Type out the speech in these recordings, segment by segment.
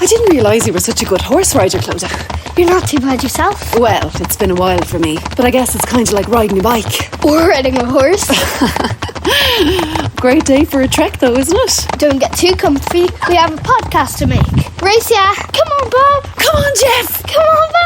I didn't realise you were such a good horse rider, Clodagh. You're not too bad yourself. Well, it's been a while for me, but I guess it's kind of like riding a bike. Or riding a horse. Great day for a trek though, isn't it? Don't get too comfy. We have a podcast to make. Race ya! Come on, Bob! Come on, Jeff! Come on, Bob!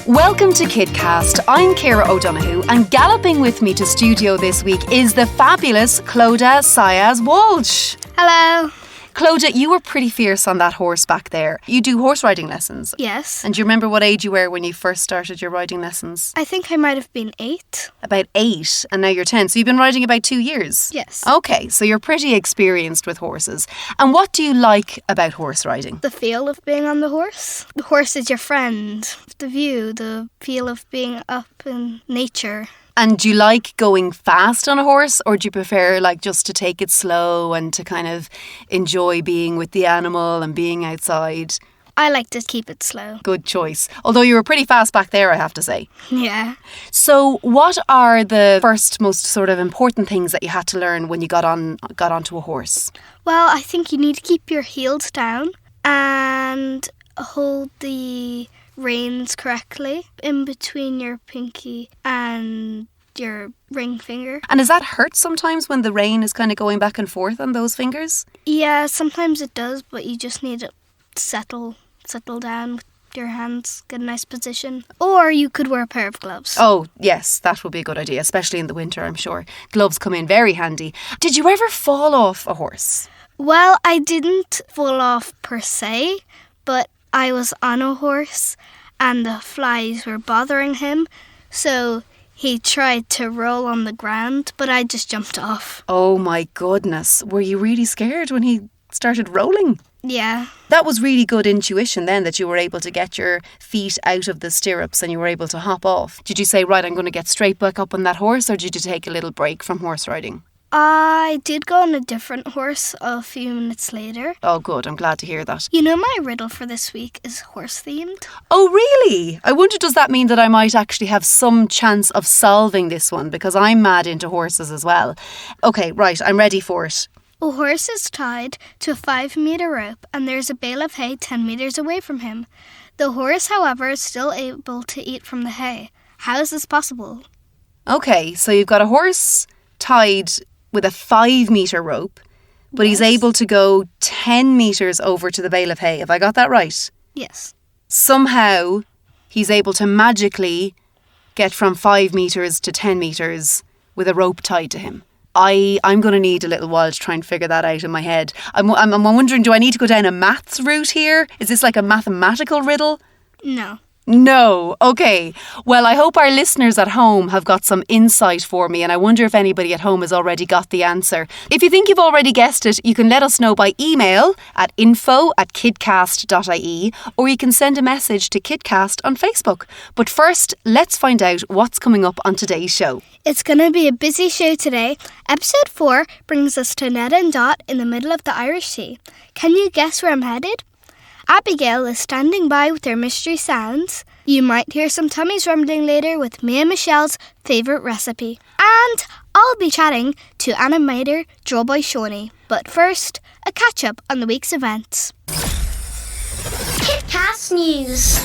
Welcome to KidCast. I'm Ciara O'Donoghue, and galloping with me to studio this week is the fabulous Clodagh Saez Walsh. Hello. Clodagh, you were pretty fierce on that horse back there. You do horse riding lessons. Yes. And do you remember what age you were when you first started your riding lessons? I think I might have been 8. About 8, and now you're 10. So you've been riding about 2 years? Yes. Okay, so you're pretty experienced with horses. And what do you like about horse riding? The feel of being on the horse. The horse is your friend. The view, the feel of being up in nature. And do you like going fast on a horse, or do you prefer like just to take it slow and to kind of enjoy being with the animal and being outside? I like to keep it slow. Good choice. Although you were pretty fast back there, I have to say. Yeah. So what are the first most sort of important things that you had to learn when you got onto a horse? Well, I think you need to keep your heels down and hold the reins correctly in between your pinky and your ring finger. And does that hurt sometimes when the rein is kind of going back and forth on those fingers? Yeah, sometimes it does, but you just need to settle down with your hands, get a nice position. Or you could wear a pair of gloves. Oh, yes, that would be a good idea, especially in the winter, I'm sure. Gloves come in very handy. Did you ever fall off a horse? Well, I didn't fall off per se, but I was on a horse and the flies were bothering him, so he tried to roll on the ground, but I just jumped off. Oh my goodness, were you really scared when he started rolling? Yeah. That was really good intuition then, that you were able to get your feet out of the stirrups and you were able to hop off. Did you say, right, I'm going to get straight back up on that horse, or did you take a little break from horse riding? I did go on a different horse a few minutes later. Oh, good. I'm glad to hear that. You know, my riddle for this week is horse-themed. Oh, really? I wonder, does that mean that I might actually have some chance of solving this one? Because I'm mad into horses as well. Okay, right. I'm ready for it. A horse is tied to a 5-metre rope and there's a bale of hay 10 metres away from him. The horse, however, is still able to eat from the hay. How is this possible? Okay, so you've got a horse tied with a 5-metre rope, but Yes. he's able to go 10 metres over to the bale of hay. Have I got that right? Yes. Somehow he's able to magically get from 5 metres to 10 metres with a rope tied to him. I'm going to need a little while to try and figure that out in my head. I'm wondering, do I need to go down a maths route here? Is this like a mathematical riddle? No. No. Okay. Well, I hope our listeners at home have got some insight for me, and I wonder if anybody at home has already got the answer. If you think you've already guessed it, you can let us know by email at info@kidcast.ie, or you can send a message to KidCast on Facebook. But first, let's find out what's coming up on today's show. It's going to be a busy show today. Episode 4 brings us to Ned and Dot in the middle of the Irish Sea. Can you guess where I'm headed? Abigail is standing by with her mystery sounds. You might hear some tummies rumbling later with me and Michelle's favourite recipe. And I'll be chatting to animator Drawboy Sheenagh. But first, a catch-up on the week's events. KidCast News.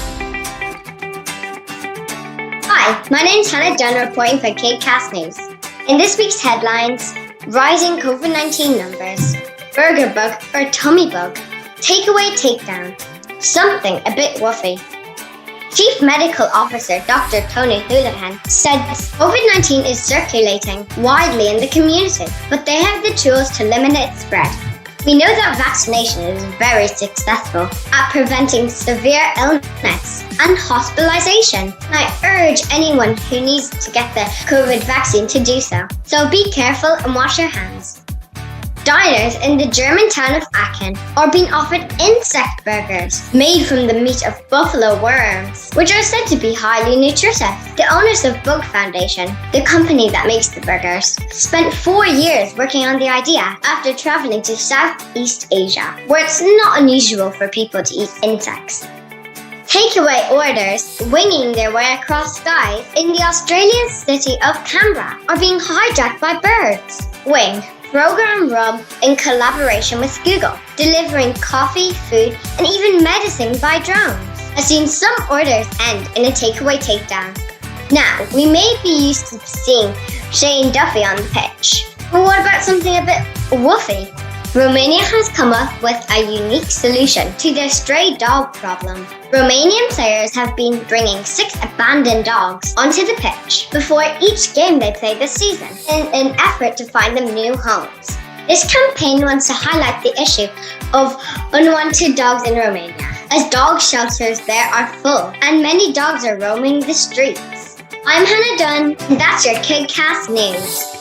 Hi, my name's Hannah Dunne reporting for KidCast News. In this week's headlines, rising COVID-19 numbers, burger bug or tummy bug, takeaway takedown, something a bit woofy. Chief Medical Officer Dr. Tony Houlihan said COVID-19 is circulating widely in the community, but they have the tools to limit its spread. We know that vaccination is very successful at preventing severe illness and hospitalization. And I urge anyone who needs to get the COVID vaccine to do so. So be careful and wash your hands. Diners in the German town of Aachen are being offered insect burgers made from the meat of buffalo worms, which are said to be highly nutritious. The owners of Bug Foundation, the company that makes the burgers, spent 4 years working on the idea after traveling to Southeast Asia, where it's not unusual for people to eat insects. Takeaway orders, winging their way across skies in the Australian city of Canberra, are being hijacked by birds. Wing, program Rum in collaboration with Google, delivering coffee, food, and even medicine by drones. I've seen some orders end in a takeaway takedown. Now, we may be used to seeing Shane Duffy on the pitch, but what about something a bit woofy? Romania has come up with a unique solution to their stray dog problem. Romanian players have been bringing 6 abandoned dogs onto the pitch before each game they play this season in an effort to find them new homes. This campaign wants to highlight the issue of unwanted dogs in Romania, as dog shelters there are full and many dogs are roaming the streets. I'm Hannah Dunne, and that's your KidCast News.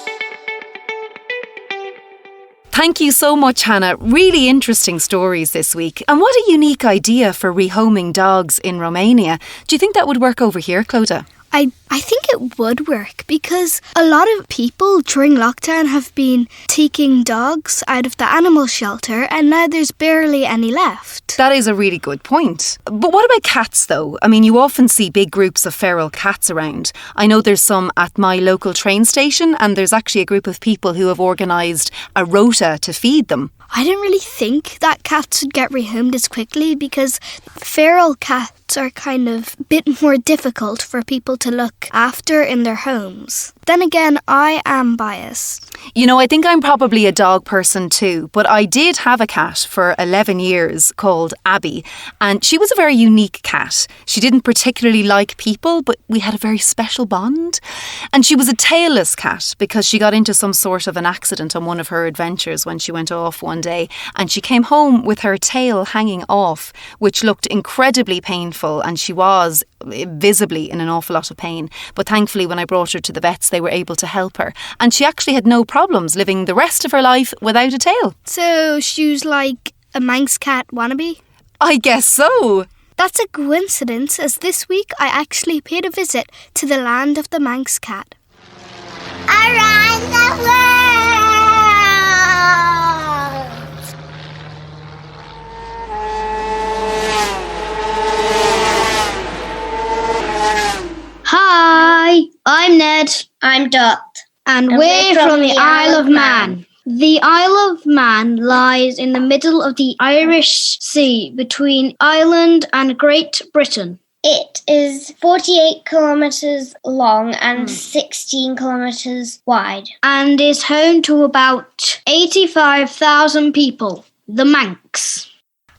Thank you so much, Hannah. Really interesting stories this week. And what a unique idea for rehoming dogs in Romania. Do you think that would work over here, Clodagh? I think it would work because a lot of people during lockdown have been taking dogs out of the animal shelter and now there's barely any left. That is a really good point. But what about cats though? I mean, you often see big groups of feral cats around. I know there's some at my local train station and there's actually a group of people who have organised a rota to feed them. I didn't really think that cats would get rehomed as quickly because feral cats are kind of a bit more difficult for people to look after in their homes. Then again, I am biased. You know, I think I'm probably a dog person too, but I did have a cat for 11 years called Abby, and she was a very unique cat. She didn't particularly like people, but we had a very special bond. And she was a tailless cat because she got into some sort of an accident on one of her adventures when she went off one day, and she came home with her tail hanging off, which looked incredibly painful, and she was visibly in an awful lot of pain. But thankfully, when I brought her to the vets, they were able to help her, and she actually had no problems living the rest of her life without a tail. So she was like a Manx cat wannabe? I guess so. That's a coincidence, as this week I actually paid a visit to the land of the Manx cat. Around the world! Hi, I'm Ned. I'm Dot. And we're from the Isle of Man. The Isle of Man lies in the middle of the Irish Sea between Ireland and Great Britain. It is 48 kilometres long and 16 kilometres wide. And is home to about 85,000 people, the Manx.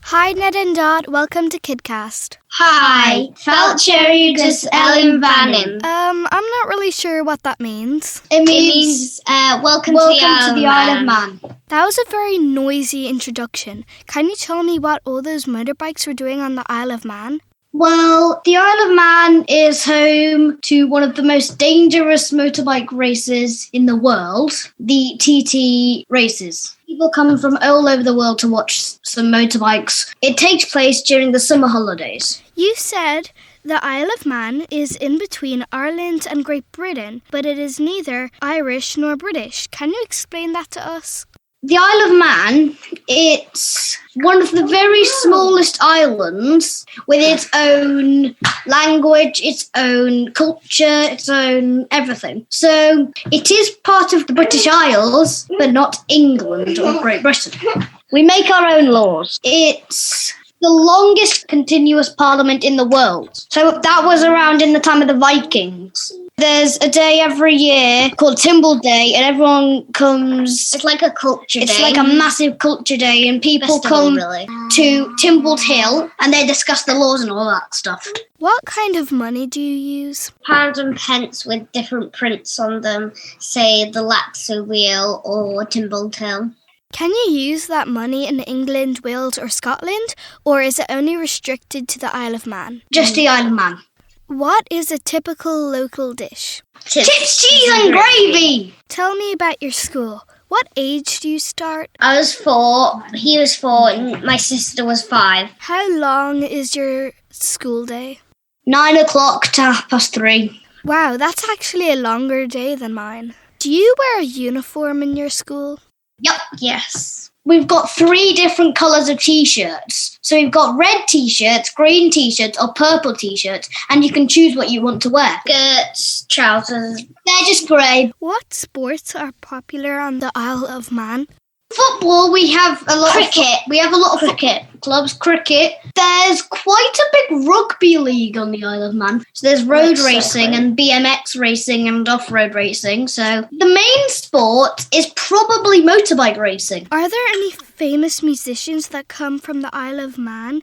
Hi Ned and Dot, welcome to KidCast. Hi, Falcherugus Ellen Vannin. I'm not really sure what that means. It means welcome to the Isle of Man. That was a very noisy introduction. Can you tell me what all those motorbikes were doing on the Isle of Man? Well, the Isle of Man is home to one of the most dangerous motorbike races in the world, the TT races. People come from all over the world to watch some motorbikes. It takes place during the summer holidays. You said the Isle of Man is in between Ireland and Great Britain, but it is neither Irish nor British. Can you explain that to us? The Isle of Man, it's one of the very smallest islands with its own language, its own culture, its own everything. So it is part of the British Isles, but not England or Great Britain. We make our own laws. It's the longest continuous parliament in the world. So that was around in the time of the Vikings. There's a day every year called Timble Day, and everyone comes. It's like a culture day. It's like a massive culture day, and people come to Timble Hill, and they discuss the laws and all that stuff. What kind of money do you use? Pounds and pence with different prints on them, say the Laxo wheel or Timble Hill. Can you use that money in England, Wales or Scotland, or is it only restricted to the Isle of Man? Just the Isle of Man. What is a typical local dish? Chips, cheese and gravy! Tell me about your school. What age do you start? I was 4, he was 4, and my sister was 5. How long is your school day? 9 o'clock to 3:30. Wow, that's actually a longer day than mine. Do you wear a uniform in your school? Yep. Yes. We've got 3 different colours of T-shirts. So we've got red T-shirts, green T-shirts, or purple T-shirts, and you can choose what you want to wear. Skirts, trousers. They're just grey. What sports are popular on the Isle of Man? Football, we have a lot Cricket. We have a lot of cricket clubs. Cricket. There's quite a big rugby league on the Isle of Man. So there's road That's so racing great. and BMX racing and off-road racing. So the main sport is probably motorbike racing. Are there any famous musicians that come from the Isle of Man?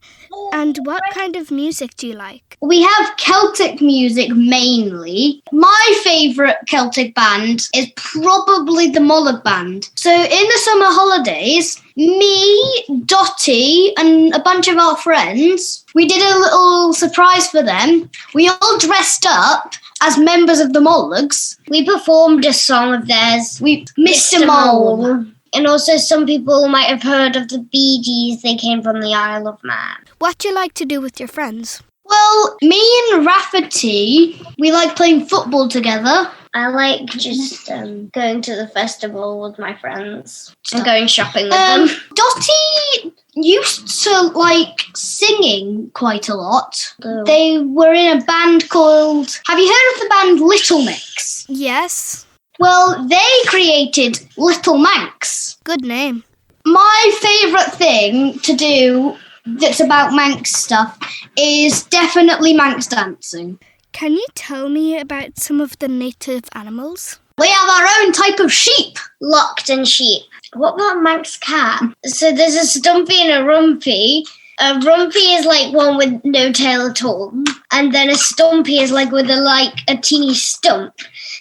And what kind of music do you like? We have Celtic music mainly. My favourite Celtic band is probably the Mullagh Band. So in the summer holidays, me, Dottie, and a bunch of our friends, we did a little surprise for them. We all dressed up as members of the Mullaghs. We performed a song of theirs. Mr. Mole. And also some people might have heard of the Bee Gees. They came from the Isle of Man. What do you like to do with your friends? Well, me and Rafferty, we like playing football together. I like just going to the festival with my friends and going shopping with them. Dottie used to like singing quite a lot. Oh. They were in a band called... Have you heard of the band Little Mix? Yes. Well, they created Little Manx. Good name. My favourite thing to do that's about Manx stuff is definitely Manx dancing. Can you tell me about some of the native animals? We have our own type of sheep. Locked and sheep. What about Manx cat? So there's a stumpy and a rumpy. A rumpy is like one with no tail at all. And then a stumpy is like with a teeny stump.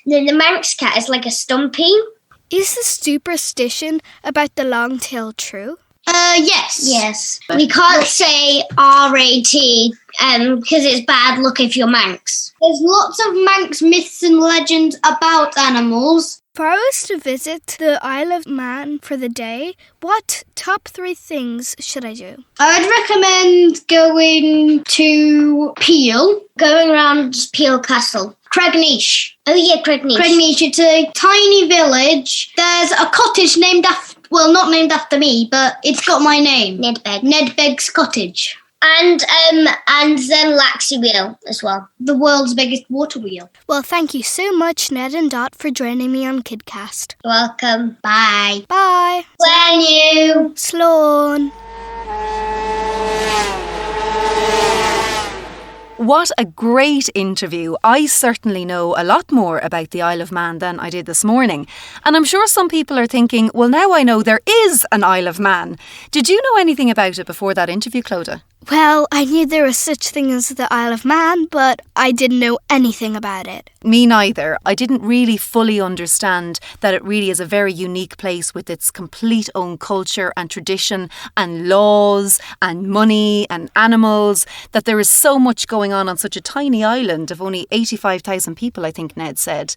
And then the Manx cat is like a stumpy. Is the superstition about the long tail true? Yes. Yes. We can't say R-A-T because it's bad luck if you're Manx. There's lots of Manx myths and legends about animals. If I was to visit the Isle of Man for the day, what top 3 things should I do? I'd recommend going to Peel, Going around Peel Castle. Craignish. Oh yeah, Craignish. Craignish, it's a tiny village. There's a cottage named after, well, not named after me, but it's got my name. Ned Begg. Ned Begg's Cottage. And then Laxey Wheel as well. The world's biggest water wheel. Well, thank you so much, Ned and Dot, for joining me on KidCast. Welcome. Bye. Bye. When you... Slán. What a great interview. I certainly know a lot more about the Isle of Man than I did this morning. And I'm sure some people are thinking, well, now I know there is an Isle of Man. Did you know anything about it before that interview, Clodagh? Well, I knew there was such thing as the Isle of Man, but I didn't know anything about it. Me neither. I didn't really fully understand that it really is a very unique place with its complete own culture and tradition and laws and money and animals, that there is so much going on such a tiny island of only 85,000 people, I think Ned said.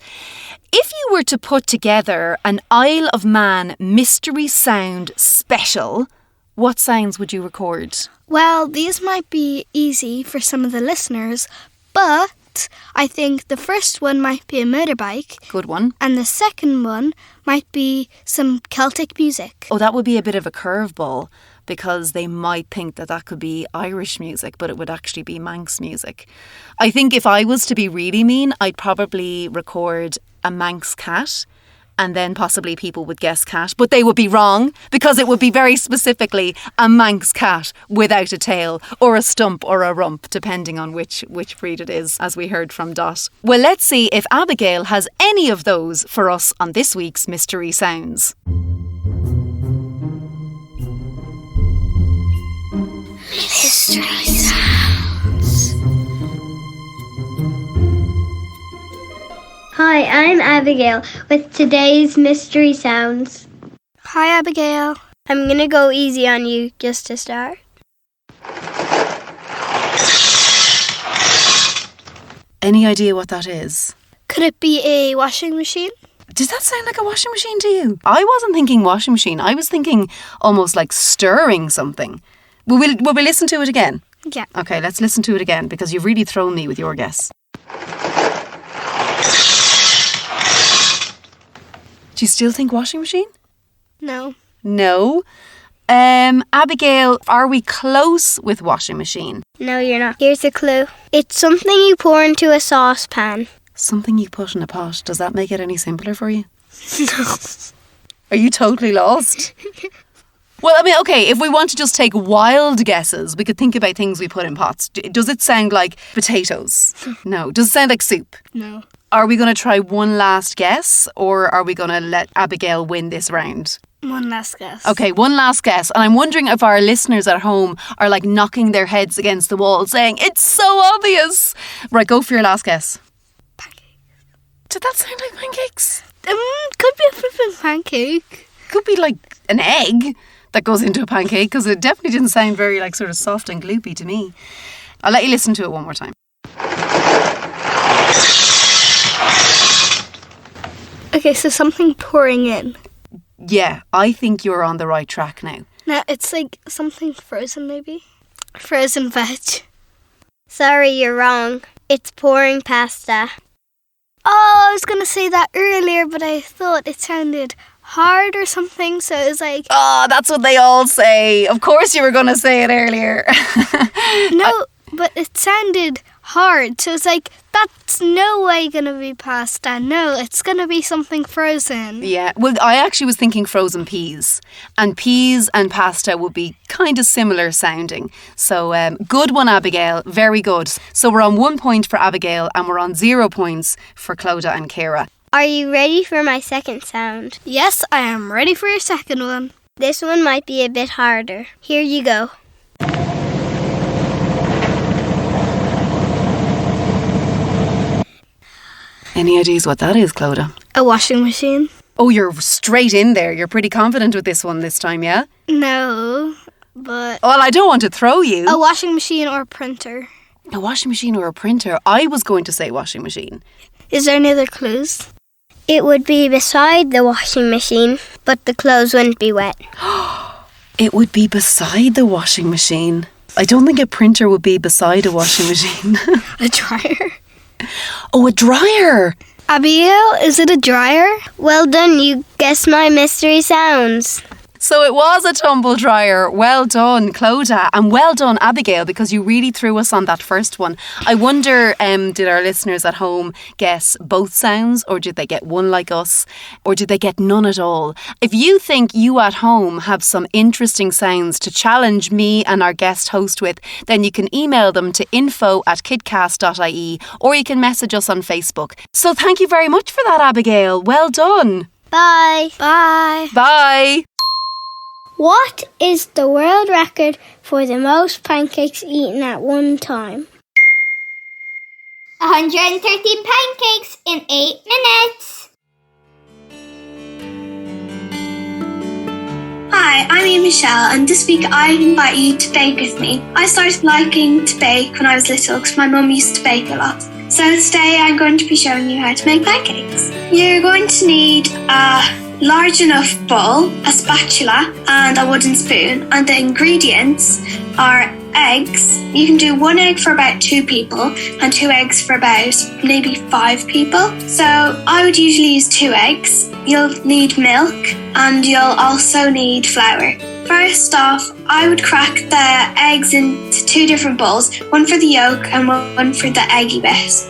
If you were to put together an Isle of Man mystery sound special, what sounds would you record? Well, these might be easy for some of the listeners, but I think the first one might be a motorbike. Good one. And the second one might be some Celtic music. Oh, that would be a bit of a curveball, because they might think that that could be Irish music, but it would actually be Manx music. I think if I was to be really mean, I'd probably record a Manx cat, and then possibly people would guess cat, but they would be wrong, because it would be very specifically a Manx cat without a tail, or a stump or a rump, depending on which breed it is, as we heard from Dot. Well, let's see if Abigail has any of those for us on this week's Mystery Sounds. Mystery Sounds. Hi, I'm Abigail with today's Mystery Sounds. Hi, Abigail. I'm going to go easy on you just to start. Any idea what that is? Could it be a washing machine? Does that sound like a washing machine to you? I wasn't thinking washing machine. I was thinking almost like stirring something. Will we listen to it again? Yeah. Okay, let's listen to it again, because you've really thrown me with your guess. Do you still think washing machine? No. No. Abigail, are we close with washing machine? No, you're not. Here's a clue. It's something you pour into a saucepan. Something you put in a pot. Does that make it any simpler for you? No. Are you totally lost? Well, I mean, okay, if we want to just take wild guesses, we could think about things we put in pots. Does it sound like potatoes? No. Does it sound like soup? No. Are we going to try one last guess, or are we going to let Abigail win this round? One last guess. Okay, one last guess. And I'm wondering if our listeners at home are like knocking their heads against the wall saying, it's so obvious. Right, go for your last guess. Pancakes. Did that sound like pancakes? Could be a flipping pancake. Could be like an egg that goes into a pancake, because it definitely didn't sound very like sort of soft and gloopy to me. I'll let you listen to it one more time. Okay, so something pouring in. Yeah, I think you're on the right track now. No, it's like something frozen maybe. Frozen veg. Sorry, you're wrong. It's pouring pasta. Oh, I was going to say that earlier, but I thought it sounded hard or something, so it was like... Oh, that's what they all say. Of course you were going to say it earlier. No, but it sounded hard, so it's like, that's no way going to be pasta. No, it's going to be something frozen. Yeah, well, I actually was thinking frozen peas. And peas and pasta would be kind of similar sounding. So, good one, Abigail. Very good. So we're on 1 point for Abigail and we're on 0 points for Clodagh and Ciara. Are you ready for my second sound? Yes, I am ready for your second one. This one might be a bit harder. Here you go. Any ideas what that is, Clodagh? A washing machine. Oh, you're straight in there. You're pretty confident with this one this time, yeah? No, but... Well, I don't want to throw you. A washing machine or a printer. A washing machine or a printer? I was going to say washing machine. Is there any other clues? It would be beside the washing machine, but the clothes wouldn't be wet. It would be beside the washing machine. I don't think a printer would be beside a washing machine. A dryer. Oh, a dryer. Abigail, is it a dryer? Well done, you guessed my mystery sounds. So it was a tumble dryer. Well done, Clodagh, and well done, Abigail, because you really threw us on that first one. I wonder, did our listeners at home guess both sounds, or did they get one like us, or did they get none at all? If you think you at home have some interesting sounds to challenge me and our guest host with, then you can email them to info@kidcast.ie, or you can message us on Facebook. So thank you very much for that, Abigail. Well done. Bye. Bye. Bye. What is the world record for the most pancakes eaten at one time? 113 pancakes in 8 minutes. Hi, I'm Michelle, and this week I invite you to bake with me. I started liking to bake when I was little because my mum used to bake a lot. So today I'm going to be showing you how to make pancakes. You're going to need a large enough bowl, a spatula and a wooden spoon, and the ingredients are eggs. You can do 1 egg for about 2 people and 2 eggs for about maybe 5 people. So I would usually use 2 eggs. You'll need milk and you'll also need flour. First off, I would crack the eggs into 2 different bowls, one for the yolk and one for the eggy bit.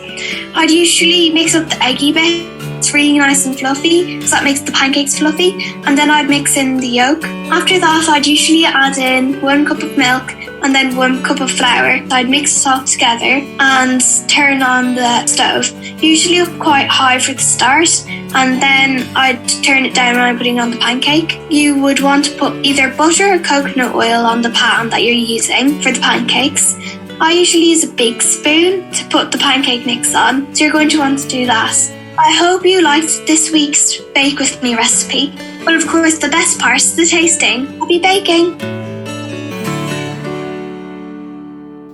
I'd usually mix up the eggy bit. It's really nice and fluffy, so that makes the pancakes fluffy, and then I'd mix in the yolk. After that, I'd usually add in 1 cup of milk and then 1 cup of flour. I'd mix it all together and turn on the stove, usually up quite high for the start, and then I'd turn it down when I'm putting on the pancake. You would want to put either butter or coconut oil on the pan that you're using for the pancakes. I usually use a big spoon to put the pancake mix on, so you're going to want to do that. I hope you liked this week's Bake With Me recipe. But of course, the best part is the tasting. Happy baking!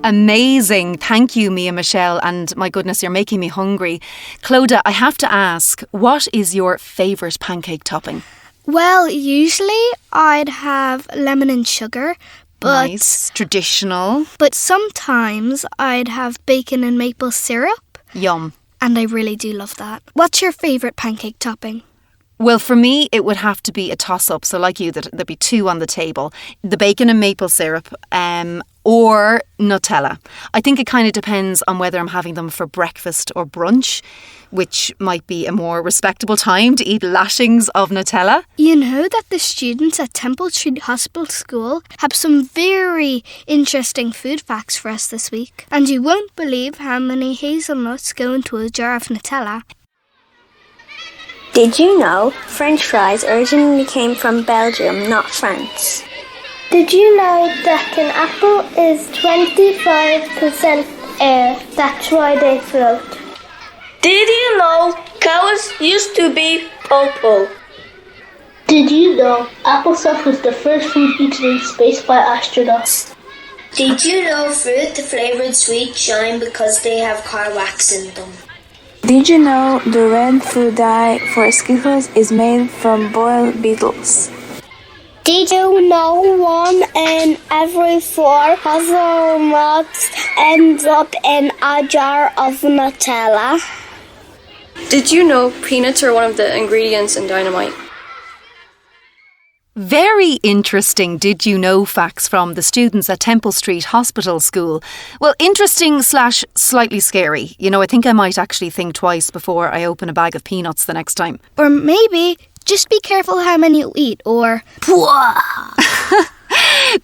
Amazing. Thank you, Mia Michelle. And my goodness, you're making me hungry. Clodagh, I have to ask, what is your favourite pancake topping? Well, usually I'd have lemon and sugar. But, nice. Traditional. But sometimes I'd have bacon and maple syrup. Yum. And I really do love that. What's your favourite pancake topping? Well, for me, it would have to be a toss-up. So like you, there'd be two on the table. The bacon and maple syrup or Nutella. I think it kind of depends on whether I'm having them for breakfast or brunch, which might be a more respectable time to eat lashings of Nutella. You know that the students at Temple Street Hospital School have some very interesting food facts for us this week. And you won't believe how many hazelnuts go into a jar of Nutella. Did you know French fries originally came from Belgium, not France? Did you know that an apple is 25% air? That's why they float. Did you know cows used to be purple? Did you know applesauce was the first food eaten in space by astronauts? Did you know fruit-flavored sweets shine because they have car wax in them? Did you know the red food dye for Skittles is made from boiled beetles? Did you know 1 in every 4 hazelnuts ends up in a jar of Nutella? Did you know peanuts are one of the ingredients in dynamite? Very interesting did you know facts from the students at Temple Street Hospital School. Well, interesting / slightly scary. You know, I think I might actually think twice before I open a bag of peanuts the next time. Or maybe just be careful how many you eat, or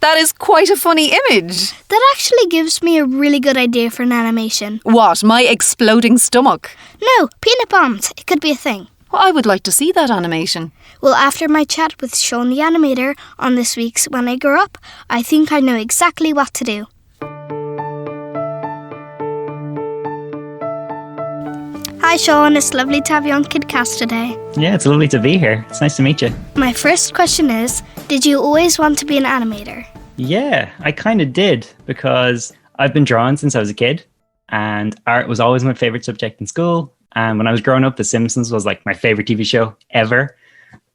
That is quite a funny image. That actually gives me a really good idea for an animation. What, my exploding stomach? No, peanut bombs. It could be a thing. Well, I would like to see that animation. Well, after my chat with Sean the animator on this week's When I Grow Up, I think I know exactly what to do. Hi Sean, it's lovely to have you on KidCast today. Yeah, it's lovely to be here. It's nice to meet you. My first question is, did you always want to be an animator? Yeah, I kind of did, because I've been drawing since I was a kid, and art was always my favourite subject in school. And when I was growing up, The Simpsons was like my favourite TV show ever.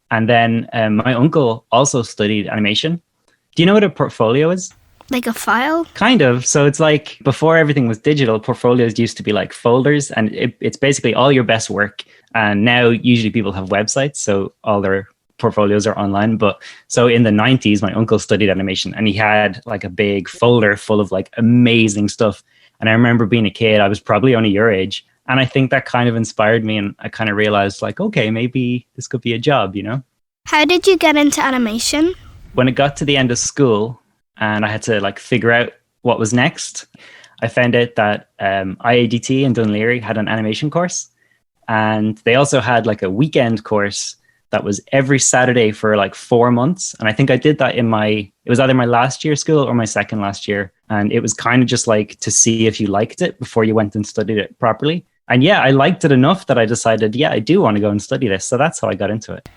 And then my uncle also studied animation. Do you know what a portfolio is? Like a file? Kind of. So it's like before everything was digital, portfolios used to be like folders, and it's basically all your best work. And now usually people have websites, so all their portfolios are online. But so in the 90s, my uncle studied animation, and he had like a big folder full of like amazing stuff. And I remember being a kid, I was probably only your age. And I think that kind of inspired me, and I kind of realized like, okay, maybe this could be a job, you know? How did you get into animation? When it got to the end of school and I had to like figure out what was next, I found out that IADT in Dunne had an animation course, and they also had like a weekend course that was every Saturday for like 4 months. And I think I did that it was either my last year of school or my second last year. And it was kind of just like to see if you liked it before you went and studied it properly. And yeah, I liked it enough that I decided, yeah, I do want to go and study this. So that's how I got into it.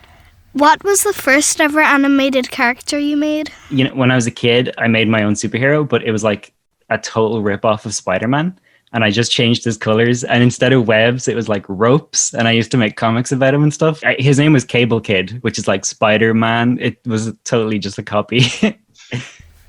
What was the first ever animated character you made? You know, when I was a kid, I made my own superhero, but it was like a total rip-off of Spider-Man. And I just changed his colors. And instead of webs, it was like ropes. And I used to make comics about him and stuff. His name was Cable Kid, which is like Spider-Man. It was totally just a copy.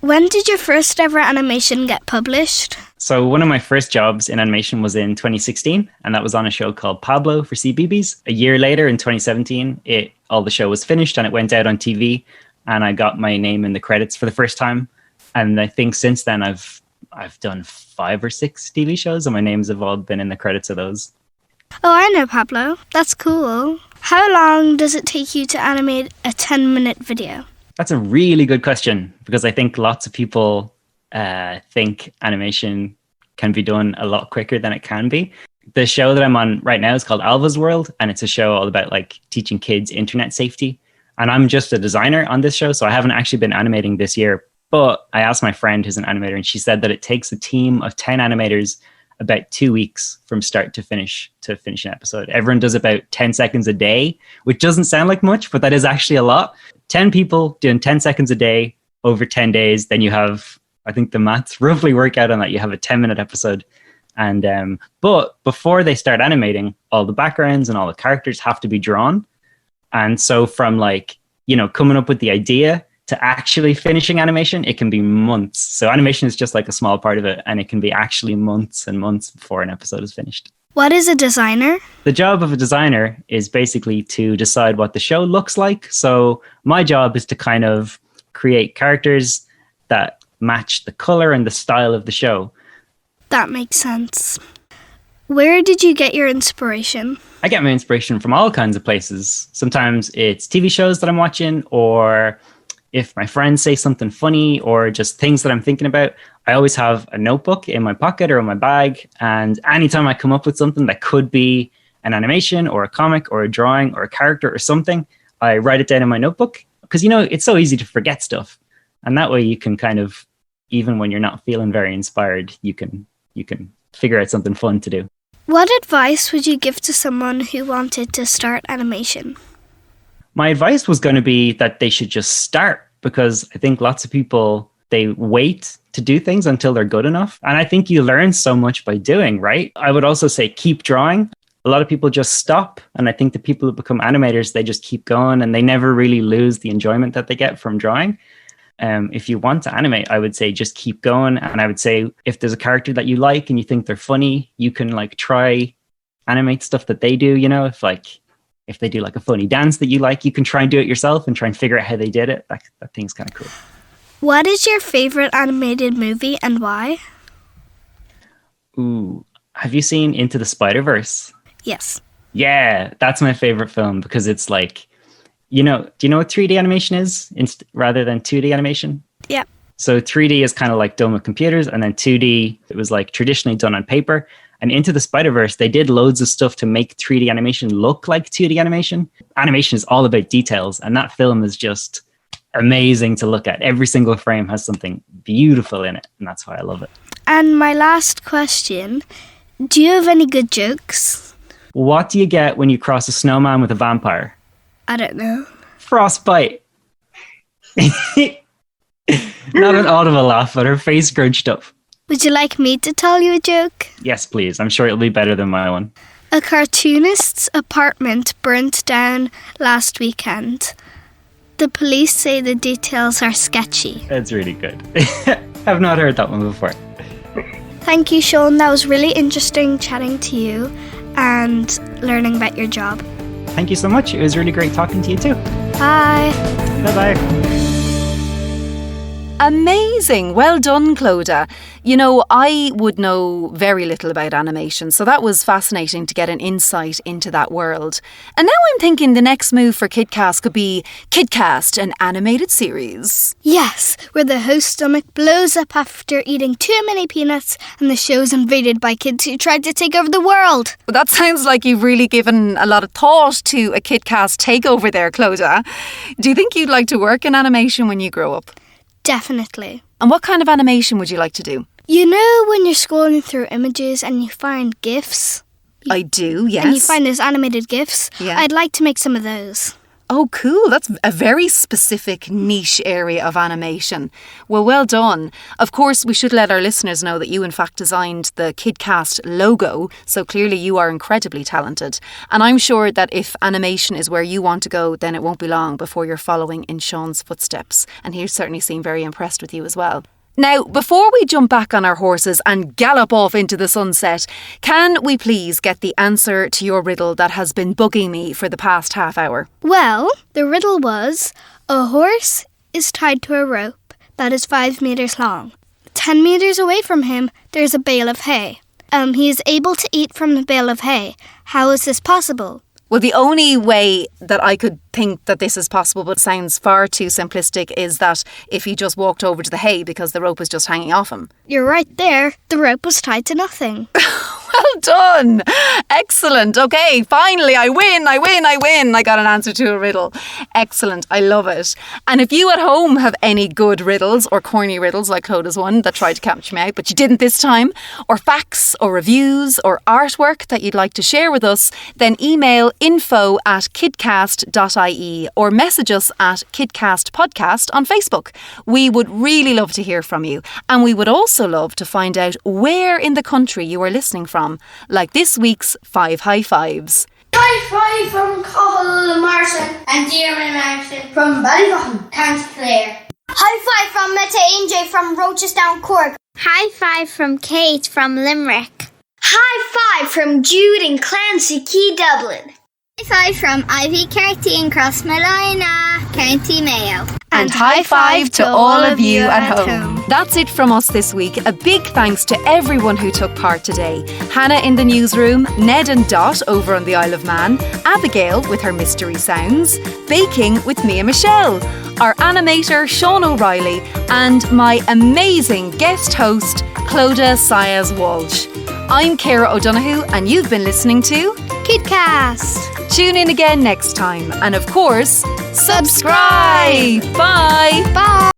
When did your first ever animation get published? So one of my first jobs in animation was in 2016. And that was on a show called Pablo for CBeebies. A year later, in 2017, all the show was finished and it went out on TV. And I got my name in the credits for the first time. And I think since then, I've done 5 or 6 TV shows, and my names have all been in the credits of those. Oh, I know Pablo. That's cool. How long does it take you to animate a 10-minute video? That's a really good question, because I think lots of people think animation can be done a lot quicker than it can be. The show that I'm on right now is called Alva's World, and it's a show all about like teaching kids internet safety. And I'm just a designer on this show, so I haven't actually been animating this year. But I asked my friend who's an animator, and she said that it takes a team of 10 animators about 2 weeks from start to finish an episode. Everyone does about 10 seconds a day, which doesn't sound like much, but that is actually a lot. 10 people doing 10 seconds a day over 10 days. Then you have, I think the maths roughly work out on that. You have a 10-minute episode. And but before they start animating, all the backgrounds and all the characters have to be drawn. And so from like, you know, coming up with the idea to actually finishing animation, it can be months. So animation is just like a small part of it, and it can be actually months and months before an episode is finished. What is a designer? The job of a designer is basically to decide what the show looks like. So my job is to kind of create characters that match the color and the style of the show. That makes sense. Where did you get your inspiration? I get my inspiration from all kinds of places. Sometimes it's TV shows that I'm watching, or if my friends say something funny, or just things that I'm thinking about. I always have a notebook in my pocket or in my bag. And anytime I come up with something that could be an animation or a comic or a drawing or a character or something, I write it down in my notebook. Because, it's so easy to forget stuff. And that way you can kind of, even when you're not feeling very inspired, you can figure out something fun to do. What advice would you give to someone who wanted to start animation? My advice was going to be that they should just start, because I think lots of people, they wait to do things until they're good enough. And I think you learn so much by doing, right? I would also say keep drawing. A lot of people just stop. And I think the people who become animators, they just keep going and they never really lose the enjoyment that they get from drawing. If you want to animate, I would say just keep going. And I would say if there's a character that you like and you think they're funny, you can try animate stuff that they do. If they do a funny dance that you like, you can try and do it yourself and try and figure out how they did it. That thing's kind of cool. What is your favorite animated movie and why? Ooh, have you seen Into the Spider-Verse? Yes. Yeah, that's my favorite film because it's do you know what 3D animation is rather than 2D animation? Yeah. So 3D is kind of done with computers, and then 2D, it was traditionally done on paper. And Into the Spider-Verse, they did loads of stuff to make 3D animation look like 2D animation. Animation is all about details, and that film is just amazing to look at. Every single frame has something beautiful in it, and that's why I love it. And my last question, do you have any good jokes? What do you get when you cross a snowman with a vampire? I don't know. Frostbite. Not an audible laugh, but her face scrunched up. Would you like me to tell you a joke? Yes, please. I'm sure it'll be better than my one. A cartoonist's apartment burnt down last weekend. The police say the details are sketchy. That's really good. I've not heard that one before. Thank you, Sean. That was really interesting chatting to you and learning about your job. Thank you so much. It was really great talking to you too. Bye. Bye-bye. Amazing. Well done, Clodagh. I would know very little about animation, so that was fascinating to get an insight into that world. And now I'm thinking the next move for KidCast could be KidCast, an animated series. Yes, where the host's stomach blows up after eating too many peanuts and the show's invaded by kids who tried to take over the world. Well, that sounds like you've really given a lot of thought to a KidCast takeover there, Clodagh. Do you think you'd like to work in animation when you grow up? Definitely. And what kind of animation would you like to do? You know when you're scrolling through images and you find GIFs? I do, yes. And you find those animated GIFs? Yeah. I'd like to make some of those. Oh, cool. That's a very specific niche area of animation. Well done. Of course, we should let our listeners know that you, in fact, designed the KidCast logo, so clearly you are incredibly talented. And I'm sure that if animation is where you want to go, then it won't be long before you're following in Sean's footsteps. And he certainly seemed very impressed with you as well. Now, before we jump back on our horses and gallop off into the sunset, can we please get the answer to your riddle that has been bugging me for the past half hour? Well, the riddle was, a horse is tied to a rope that is 5 meters long. 10 meters away from him, there's a bale of hay. He is able to eat from the bale of hay. How is this possible? Well, the only way that I could think that this is possible, but sounds far too simplistic, is that if he just walked over to the hay because the rope was just hanging off him. You're right there. The rope was tied to nothing. Well done. Excellent. Okay, finally, I win. I got an answer to a riddle. Excellent. I love it. And if you at home have any good riddles or corny riddles like Clodagh's one that tried to catch me out, but you didn't this time, or facts or reviews or artwork that you'd like to share with us, then email info@kidcast.ie or message us at KidCast Podcast on Facebook. We would really love to hear from you. And we would also love to find out where in the country you are listening from, like this week's 5 high fives. High five from Cahill Martin and Ciara Martin from Ballyvaughan, County Clare. High five from Meta Injay from Rochestown, Cork. High five from Kate from Limerick. high five from Jude and Clancy Key Dublin. High five from Ivy, Carty and Crossmolina, County Mayo. And high five to all of you at home. That's it from us this week. A big thanks to everyone who took part today. Hannah in the newsroom, Ned and Dot over on the Isle of Man, Abigail with her mystery sounds, baking with me and Michelle, our animator Sean O'Reilly, and my amazing guest host Clodagh Saez Walsh. I'm Ciara O'Donoghue and you've been listening to KidCast. Tune in again next time and of course, subscribe. Bye. Bye.